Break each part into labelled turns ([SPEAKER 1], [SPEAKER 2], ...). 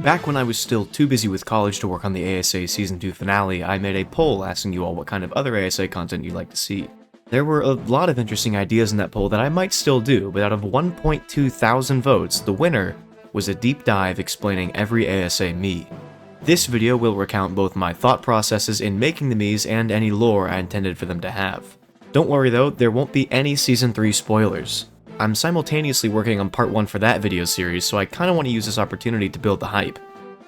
[SPEAKER 1] Back when I was still too busy with college to work on the ASA Season 2 finale, I made a poll asking you all what kind of other ASA content you'd like to see. There were a lot of interesting ideas in that poll that I might still do, but out of 1.2 thousand votes, the winner was a deep dive explaining every ASA Mii. This video will recount both my thought processes in making the Miis and any lore I intended for them to have. Don't worry though, there won't be any Season 3 spoilers. I'm simultaneously working on part 1 for that video series, so I kinda want to use this opportunity to build the hype.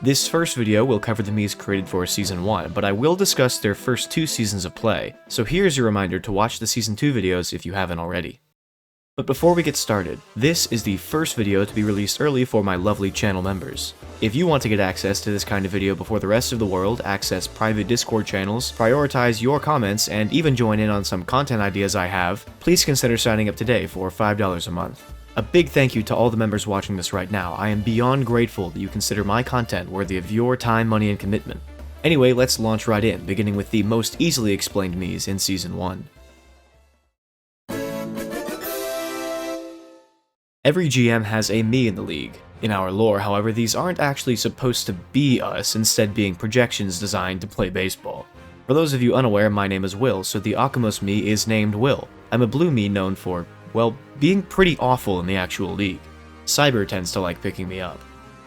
[SPEAKER 1] This first video will cover the Miis created for Season 1, but I will discuss their first 2 seasons of play, so here's your reminder to watch the Season 2 videos if you haven't already. But before we get started, this is the first video to be released early for my lovely channel members. If you want to get access to this kind of video before the rest of the world, access private Discord channels, prioritize your comments, and even join in on some content ideas I have, please consider signing up today for $5 a month. A big thank you to all the members watching this right now. I am beyond grateful that you consider my content worthy of your time, money, and commitment. Anyway, let's launch right in, beginning with the most easily explained Miis in Season 1. Every GM has a Mii in the league. In our lore, however, these aren't actually supposed to be us, instead being projections designed to play baseball. For those of you unaware, my name is Will, so the Akamos Mii is named Will. I'm a blue Mii known for, well, being pretty awful in the actual league. Cyber tends to like picking me up.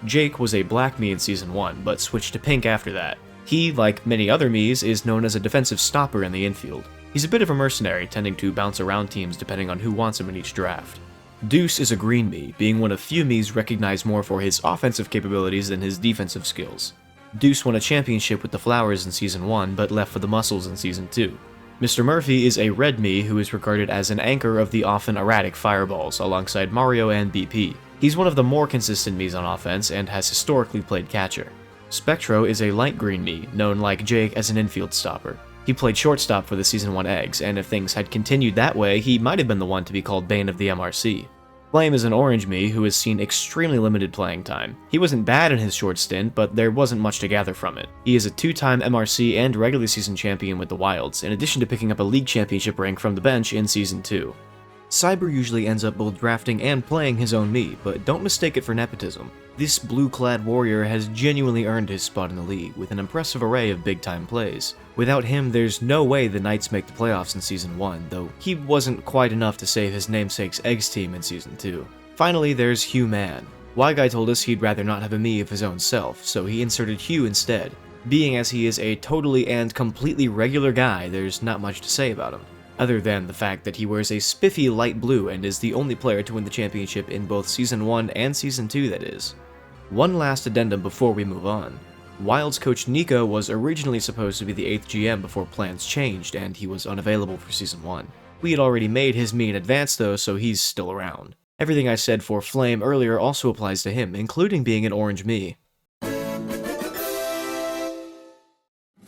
[SPEAKER 1] Jake was a black Mii in Season 1, but switched to pink after that. He, like many other Miis, is known as a defensive stopper in the infield. He's a bit of a mercenary, tending to bounce around teams depending on who wants him in each draft. Deuce is a green Mii, being one of few Miis recognized more for his offensive capabilities than his defensive skills. Deuce won a championship with the Flowers in Season 1, but left for the Muscles in Season 2. Mr. Murphy is a red Mii who is regarded as an anchor of the often erratic Fireballs, alongside Mario and BP. He's one of the more consistent Miis on offense, and has historically played catcher. Spectro is a light green Mii, known like Jake as an infield stopper. He played shortstop for the Season 1 eggs, and if things had continued that way, he might have been the one to be called Bane of the MRC. Flame is an orange Mii who has seen extremely limited playing time. He wasn't bad in his short stint, but there wasn't much to gather from it. He is a 2-time MRC and regular season champion with the Wilds, in addition to picking up a league championship rank from the bench in Season 2. Cyber usually ends up both drafting and playing his own Mii, but don't mistake it for nepotism. This blue-clad warrior has genuinely earned his spot in the league, with an impressive array of big-time plays. Without him, there's no way the Knights make the playoffs in Season 1, though he wasn't quite enough to save his namesake's Eggs team in Season 2. Finally, there's Hugh Man. Guy told us he'd rather not have a Mii of his own self, so he inserted Hugh instead. Being as he is a totally and completely regular guy, there's not much to say about him, other than the fact that he wears a spiffy light blue and is the only player to win the championship in both Season 1 and Season 2, that is. One last addendum before we move on. Wild's coach Nico was originally supposed to be the 8th GM before plans changed, and he was unavailable for Season 1. We had already made his Mii in advance though, so he's still around. Everything I said for Flame earlier also applies to him, including being an orange Mii.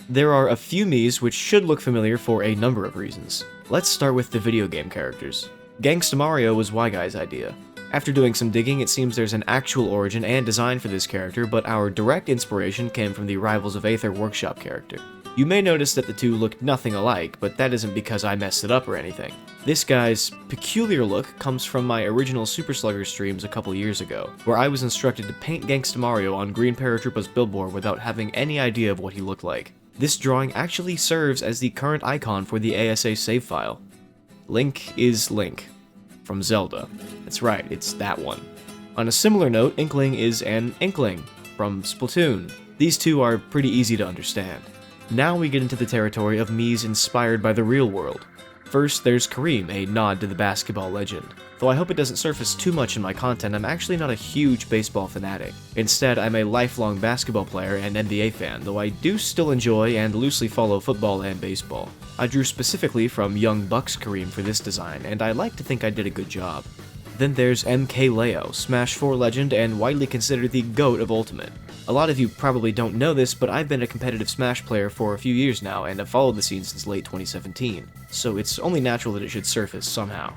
[SPEAKER 1] There are a few Miis which should look familiar for a number of reasons. Let's start with the video game characters. Gangsta Mario was Guy's idea. After doing some digging, it seems there's an actual origin and design for this character, but our direct inspiration came from the Rivals of Aether workshop character. You may notice that the two look nothing alike, but that isn't because I messed it up or anything. This guy's peculiar look comes from my original Super Slugger streams a couple years ago, where I was instructed to paint Gangsta Mario on Green Paratroopa's billboard without having any idea of what he looked like. This drawing actually serves as the current icon for the ASA save file. Link is Link. From Zelda. That's right, it's that one. On a similar note, Inkling is an Inkling from Splatoon. These two are pretty easy to understand. Now we get into the territory of Miis inspired by the real world. First, there's Kareem, a nod to the basketball legend. Though I hope it doesn't surface too much in my content, I'm actually not a huge baseball fanatic. Instead, I'm a lifelong basketball player and NBA fan, though I do still enjoy and loosely follow football and baseball. I drew specifically from Young Bucks Kareem for this design, and I like to think I did a good job. Then there's MKLeo, Smash 4 legend and widely considered the GOAT of Ultimate. A lot of you probably don't know this, but I've been a competitive Smash player for a few years now and have followed the scene since late 2017, so it's only natural that it should surface somehow.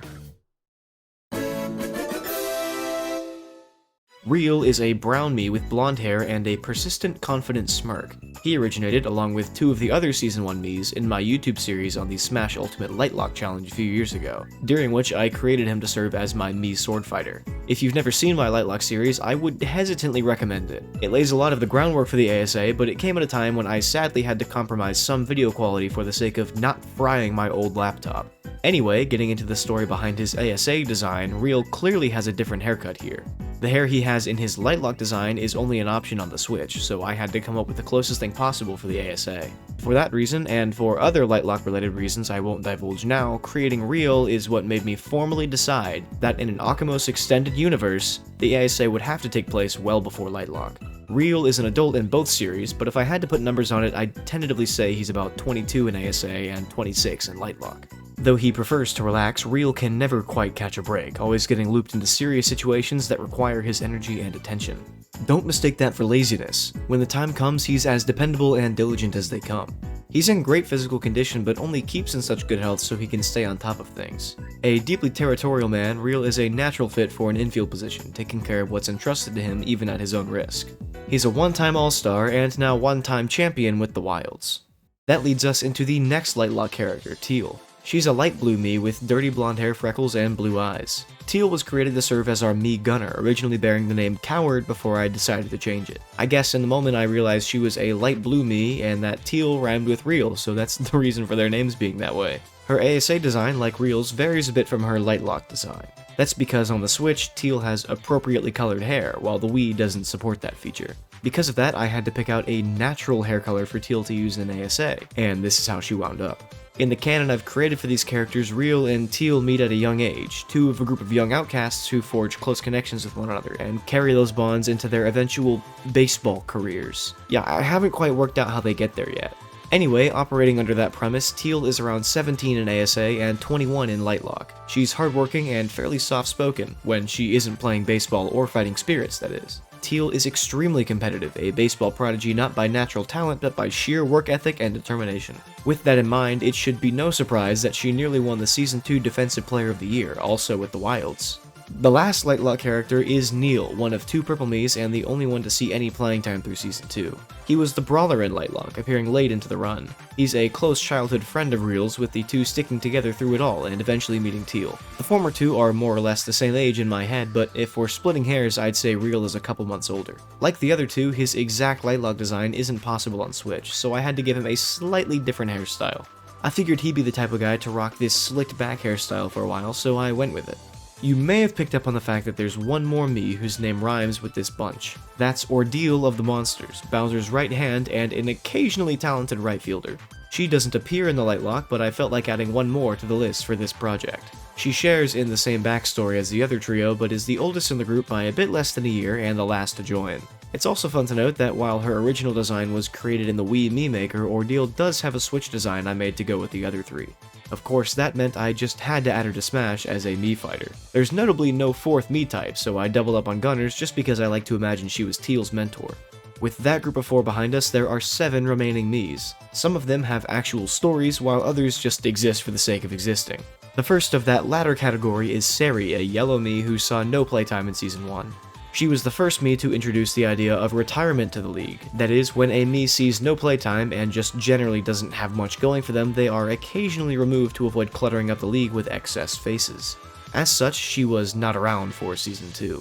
[SPEAKER 1] Real is a brown Mii with blonde hair and a persistent, confident smirk. He originated, along with 2 of the other Season 1 Miis, in my YouTube series on the Smash Ultimate Lightlock Challenge a few years ago, during which I created him to serve as my Mii sword fighter. If you've never seen my Lightlock series, I would hesitantly recommend it. It lays a lot of the groundwork for the ASA, but it came at a time when I sadly had to compromise some video quality for the sake of not frying my old laptop. Anyway, getting into the story behind his ASA design, Real clearly has a different haircut here. The hair he has in his Lightlock design is only an option on the Switch, so I had to come up with the closest thing possible for the ASA. For that reason, and for other Lightlock related reasons I won't divulge now, creating Real is what made me formally decide that in an Akamos extended universe, the ASA would have to take place well before Lightlock. Real is an adult in both series, but if I had to put numbers on it, I'd tentatively say he's about 22 in ASA and 26 in Lightlock. Though he prefers to relax, Real can never quite catch a break, always getting looped into serious situations that require his energy and attention. Don't mistake that for laziness. When the time comes, he's as dependable and diligent as they come. He's in great physical condition, but only keeps in such good health so he can stay on top of things. A deeply territorial man, Real is a natural fit for an infield position, taking care of what's entrusted to him even at his own risk. He's a one-time All-Star and now one-time champion with the Wilds. That leads us into the next Lightlock character, Teal. She's a light blue Mii with dirty blonde hair, freckles, and blue eyes. Teal was created to serve as our Mii gunner, originally bearing the name Coward before I decided to change it. I guess in the moment I realized she was a light blue Mii and that Teal rhymed with Real, so that's the reason for their names being that way. Her ASA design, like Real's, varies a bit from her Lightlock design. That's because on the Switch, Teal has appropriately colored hair, while the Wii doesn't support that feature. Because of that, I had to pick out a natural hair color for Teal to use in ASA, and this is how she wound up. In the canon I've created for these characters, Real and Teal meet at a young age, 2 of a group of young outcasts who forge close connections with one another, and carry those bonds into their eventual baseball careers. Yeah, I haven't quite worked out how they get there yet. Anyway, operating under that premise, Teal is around 17 in ASA and 21 in Lightlock. She's hardworking and fairly soft-spoken, when she isn't playing baseball or fighting spirits, that is. Teal is extremely competitive, a baseball prodigy not by natural talent but by sheer work ethic and determination. With that in mind, it should be no surprise that she nearly won the Season 2 Defensive Player of the Year, also with the Wilds. The last Lightlock character is Neil, one of 2 purple Miis and the only one to see any playing time through Season 2. He was the brawler in Lightlock, appearing late into the run. He's a close childhood friend of Real's, with the 2 sticking together through it all and eventually meeting Teal. The former 2 are more or less the same age in my head, but if we're splitting hairs, I'd say Real is a couple months older. Like the other 2, his exact Lightlock design isn't possible on Switch, so I had to give him a slightly different hairstyle. I figured he'd be the type of guy to rock this slicked back hairstyle for a while, so I went with it. You may have picked up on the fact that there's one more Mii whose name rhymes with this bunch. That's Ordeal of the Monsters, Bowser's right hand and an occasionally talented right fielder. She doesn't appear in the Lightlock, but I felt like adding one more to the list for this project. She shares in the same backstory as the other trio, but is the oldest in the group by a bit less than a year and the last to join. It's also fun to note that while her original design was created in the Wii Mii Maker, Ordeal does have a Switch design I made to go with the other 3. Of course, that meant I just had to add her to Smash as a Mii fighter. There's notably no 4th Mii type, so I doubled up on Gunners just because I like to imagine she was Teal's mentor. With that group of 4 behind us, there are 7 remaining Miis. Some of them have actual stories, while others just exist for the sake of existing. The first of that latter category is Sari, a yellow Mii who saw no playtime in Season 1. She was the first Mii to introduce the idea of retirement to the league. That is, when a Mii sees no playtime and just generally doesn't have much going for them, they are occasionally removed to avoid cluttering up the league with excess faces. As such, she was not around for Season 2.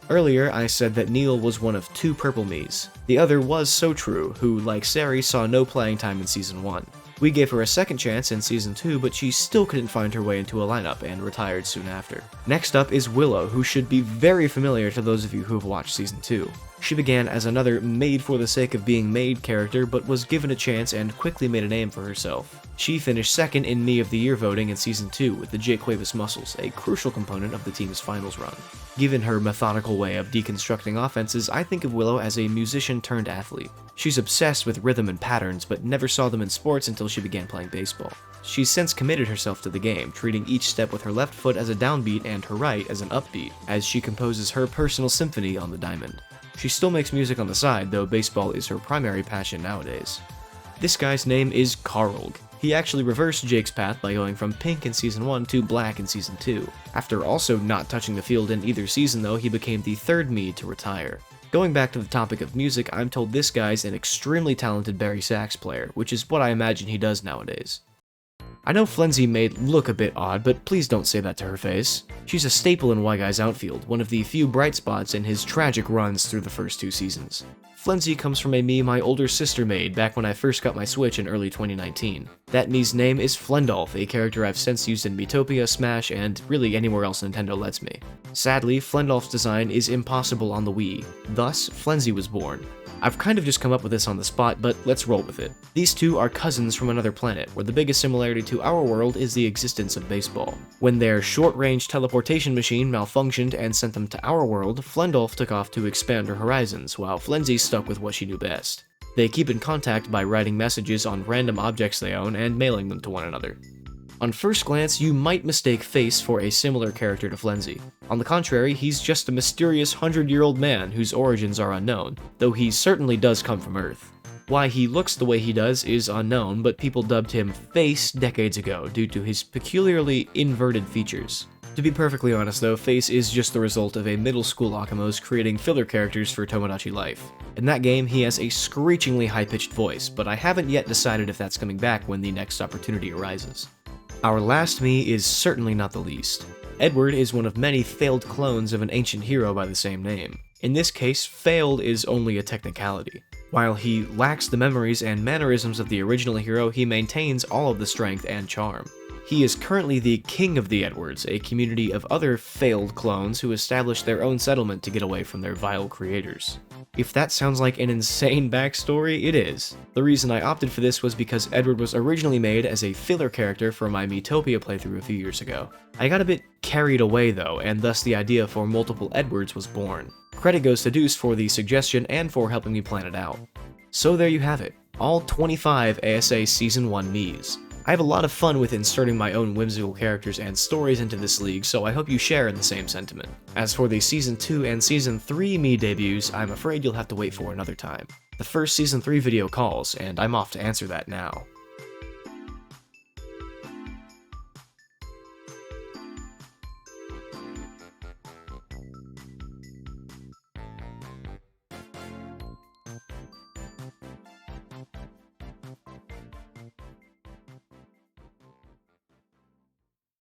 [SPEAKER 1] Earlier, I said that Neil was one of 2 purple Miis. The other was So True, who, like Sari, saw no playing time in Season 1. We gave her a second chance in Season 2, but she still couldn't find her way into a lineup and retired soon after. Next up is Willow, who should be very familiar to those of you who have watched Season 2. She began as another made-for-the-sake-of-being-made character, but was given a chance and quickly made a name for herself. She finished second in Mii of the Year voting in Season 2 with the Jake Cuevas muscles, a crucial component of the team's finals run. Given her methodical way of deconstructing offenses, I think of Willow as a musician-turned-athlete. She's obsessed with rhythm and patterns, but never saw them in sports until she began playing baseball. She's since committed herself to the game, treating each step with her left foot as a downbeat and her right as an upbeat, as she composes her personal symphony on the diamond. She still makes music on the side, though baseball is her primary passion nowadays. This guy's name is Karlg. He actually reversed Jake's path by going from pink in Season 1 to black in Season 2. After also not touching the field in either season though, he became the third Mii to retire. Going back to the topic of music, I'm told this guy's an extremely talented bari sax player, which is what I imagine he does nowadays. I know Flenzy may look a bit odd, but please don't say that to her face. She's a staple in Y-Guy's outfield, one of the few bright spots in his tragic runs through the first 2 seasons. Flenzy comes from a Mii my older sister made back when I first got my Switch in early 2019. That Mii's name is Flendolf, a character I've since used in Miitopia, Smash, and really anywhere else Nintendo lets me. Sadly, Flendolf's design is impossible on the Wii, thus Flenzy was born. I've kind of just come up with this on the spot, but let's roll with it. These two are cousins from another planet, where the biggest similarity to our world is the existence of baseball. When their short-range teleportation machine malfunctioned and sent them to our world, Flendolf took off to expand her horizons, while Flenzy stuck with what she knew best. They keep in contact by writing messages on random objects they own and mailing them to one another. On first glance, you might mistake Face for a similar character to Flenzy. On the contrary, he's just a mysterious 100-year-old man whose origins are unknown, though he certainly does come from Earth. Why he looks the way he does is unknown, but people dubbed him Face decades ago due to his peculiarly inverted features. To be perfectly honest though, Face is just the result of a middle school Akamos creating filler characters for Tomodachi Life. In that game, he has a screechingly high-pitched voice, but I haven't yet decided if that's coming back when the next opportunity arises. Our last Mii is certainly not the least. Edward is one of many failed clones of an ancient hero by the same name. In this case, failed is only a technicality. While he lacks the memories and mannerisms of the original hero, he maintains all of the strength and charm. He is currently the King of the Edwards, a community of other failed clones who established their own settlement to get away from their vile creators. If that sounds like an insane backstory, it is. The reason I opted for this was because Edward was originally made as a filler character for my Miitopia playthrough a few years ago. I got a bit carried away though, and thus the idea for multiple Edwards was born. Credit goes to Deuce for the suggestion and for helping me plan it out. So there you have it, all 25 ASA Season 1 Miis. I have a lot of fun with inserting my own whimsical characters and stories into this league, so I hope you share in the same sentiment. As for the Season 2 and Season 3 Mii debuts, I'm afraid you'll have to wait for another time. The first Season 3 video calls, and I'm off to answer that now.